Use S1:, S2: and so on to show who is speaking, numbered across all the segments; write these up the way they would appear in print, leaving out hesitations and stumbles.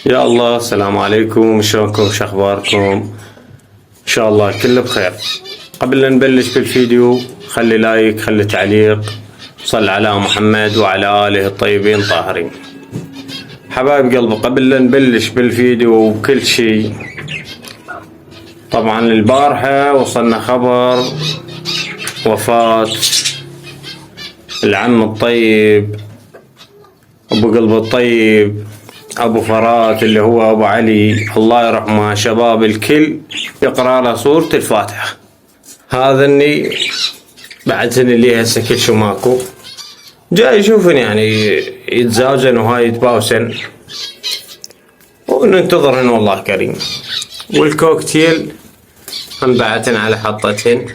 S1: يا الله، السلام عليكم، شلونكم؟ شخباركم؟ ان شاء الله كله بخير. قبل لا نبلش بالفيديو خلي لايك، خلي تعليق، صل على محمد وعلى آله الطيبين الطاهرين. حبايب قلبي، قبل لا نبلش بالفيديو وكل شيء، طبعا البارحة وصلنا خبر وفاة العم الطيب ابو قلب الطيب ابو فرات اللي هو ابو علي، الله يرحمه. شباب الكل يقرا له سورة الفاتحة. هذا اني بعدني لي هسه كل شو ماكو، جاي يشوفني يعني يتزاوجن وهاي يتباوسن، وننتظرهن والله كريم. والكوكتيل هم بعتن على حطتهن،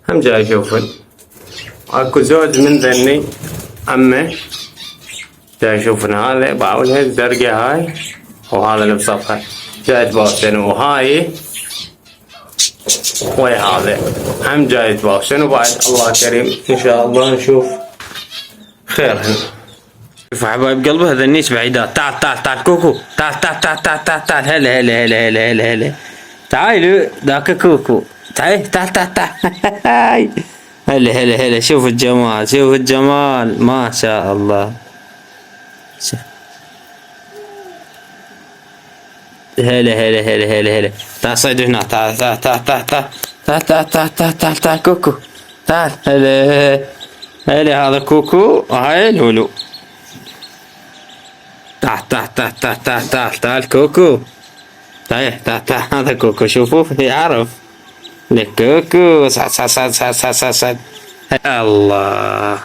S1: هم جاي يشوفن. اكو زوج من ذني امه جاي يشوفن، هذا باعولها الزرقاء هاي، وهذا اللي بصفها جاي يتباوسن، وهاي ويا هذا هم جاي يتباوسن. وبعد الله كريم ان شاء الله نشوف خيرهن. شوفوا حبايب قلبي، هذا النيس بعيدات. تعال تعال تعال كوكو، تعال تعال تعال تعال تعال تعال. هلا هلا هلا هلا هلا هلا. تعالوا ذاك كوكو، تعال تعال تعال تعال. هلا هلا هلا. شوفوا الجمال، شوفوا الجمال، ما شاء الله. هلا هلا هلا هلا هلا. تعال صعدوا هنا، تعال تعال تعال تعال تعال تعال تعال تعال تعال تعال كوكو، تعال. هلا هلا، هذا كوكو وهاي لولو. تعال تعال تعال تعال تعال تعال تعال كوكو، تعال تعال تعال. هذا كوكو، شوفوه يعرف لك كوكو. صعد صعد صعد صعد صعد صعد صعد. الله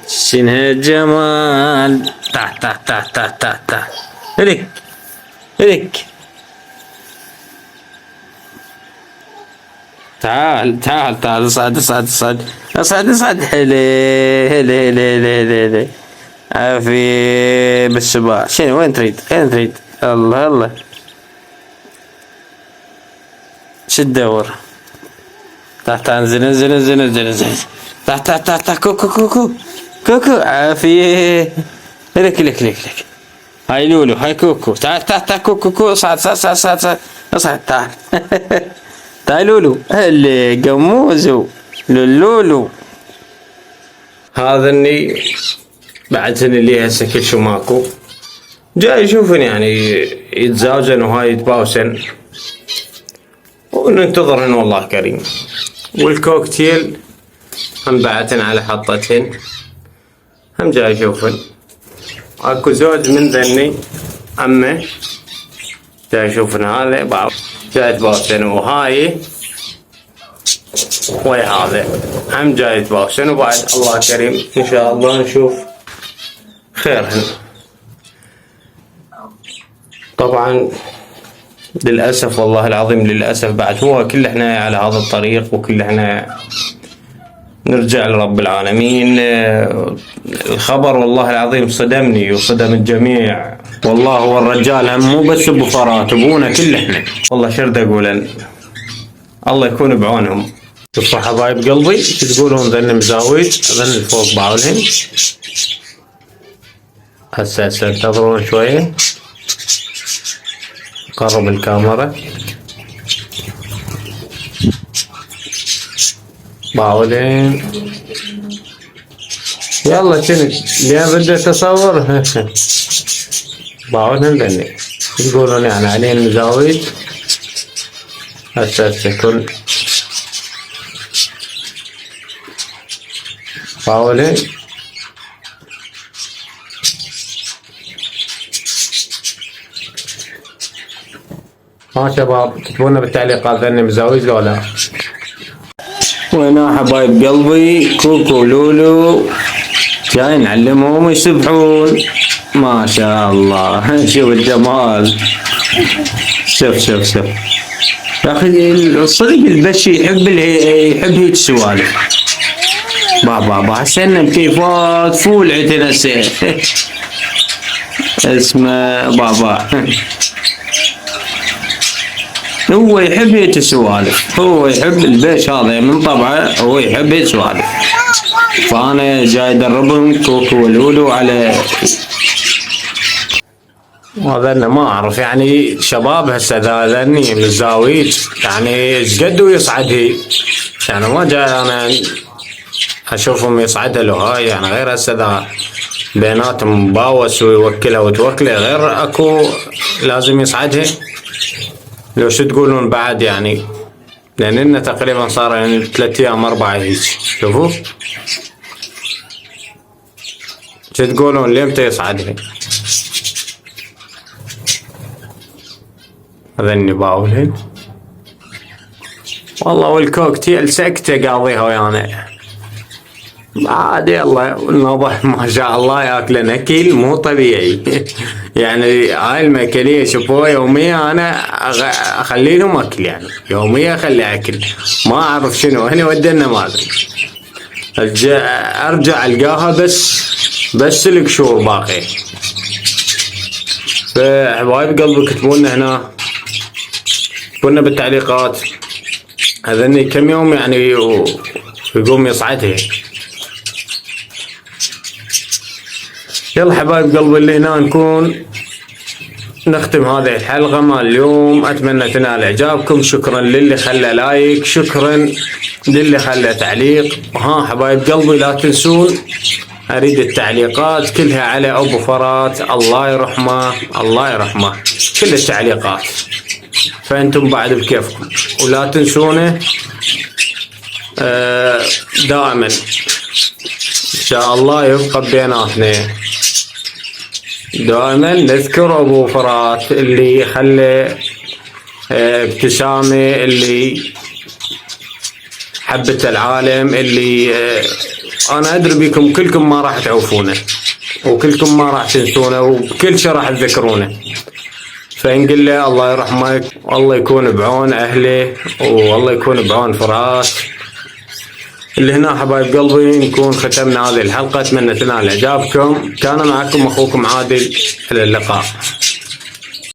S1: شنو هالجمال. تعال تعال تعال تعال تعال تعال. هلك هلك. تعال تعال تعال. صعد صعد صعد صعد صعد. هلا هلا هلا هلا هلا. عافية بالسباع. شنو وين تريد؟ وين تريد؟ الله الله. شو تدور؟ تعال تعال انزل انزل انزل انزل انزل. تعال تعال تعال تعال كوكو كوكو كوكو. عافية. لك لك لك لك. هاي لولو، هاي كوكو. تعال تعال تعال كوكو كوكو. صعد صعد صعد صعد صعد صعد. تعال. تعال لولو. هلا قموزو لولو. هذا اني بعدهن اللي هسه كل شو ماكو، جاي يشوفن يعني يتزاوجن وهاي يتباوسن، وننتظرهن والله كريم. والكوكتيل هم بعتن على حطتهن، هم جاي يشوفن. اكو زوج من ذني امه جاي يشوفن، هذا باعوا جاي يتباوسن، وهاي ويا هذا هم جاي يتباوسن. وبعد الله كريم ان شاء الله نشوف خيرهن. طبعا للأسف والله العظيم للأسف، بعد هو كل احنا على هذا الطريق، وكل احنا نرجع لرب العالمين. الخبر والله العظيم صدمني وصدم الجميع والله. هو الرجال هم مو بس ابو فرات، ابونا كل احنا والله. شرد اقول الله يكون بعونهم. شوفوا حبايب قلبي، شو تقولون ذن مزاوج، ذن الفوق باعولهن. هسه انتظرون شوية، قرب الكاميرا. باعولين. يلا شنو اليوم بدي اتصور. باعولين ذني. شو تقولون يعني عليه المزاوج؟ هسه كل باعولين. ها شباب، تكتبونا بالتعليقات ذني مزاوج لو لا. وينا حبايب قلبي كوكو ولولو جاي نعلمهم يسبحون. ما شاء الله. شوف الجمال، شوف شوف شوف يا اخي. الصدق البشي يحب هيك سوالف. بابا هسه بكيفات فول عندنا اسمه بابا. هو يحب هيك السوالف، هو يحب البيش هذا من طبعه، هو يحب هيك السوالف. فانا جاي ادربهم كوكو ولولو على وهذا ما اعرف يعني شباب هسه ذني متزاوج يعني ايش قد يصعد هي يعني ما جاي انا اشوفهم يصعدها له هاي يعني غير هسه ذا بيناتهم مباوس ويوكلها وتوكله غير اكو لازم يصعدها. لو شو تقولون بعد يعني لان لنا تقريبا صار يعني 3 ايام 4 هيك شوفوا شو تقولون لمتى يصعدها؟ هذني باولهن والله والكوكتيل سكتة قاضيها ويانا عادي الله النضح ما شاء الله ياكلن اكل مو طبيعي يعني هاي الماكلية شوفوا يوميا انا اخلي لهم اكل يعني يوميا اخلي اكل ما اعرف شنو هني ودنا ماذا ارجع القاها بس القشور باقي. فحبايب قلبي اكتبوا لنا هنا اكتبوا لنا بالتعليقات هذني كم يوم يعني يقوم يصعدها. يلا حبايب قلبي اللي هنا نكون نختم هذه الحلقة مال اليوم. اتمنى تنال اعجابكم. شكرا للي خلى لايك شكرا للي خلى تعليق. ها حبايب قلبي لا تنسون اريد التعليقات كلها على ابو فرات الله يرحمه الله يرحمه كل التعليقات فانتم بعد بكيفكم ولا تنسونه دائما ان شاء الله يبقى بيناتنا دائما نذكر ابو فرات اللي خلى ابتسامة اللي حبت العالم اللي انا ادري بكم كلكم ما راح تعوفونه وكلكم ما راح تنسونه وبكل شيء راح تذكرونه. فنقول له الله يرحمك والله يكون بعون اهله والله يكون بعون فرات. اللي هنا حبايب قلبي نكون ختمنا هذه الحلقة. اتمنى تنال اعجابكم. كان معكم اخوكم عادل. الى اللقاء.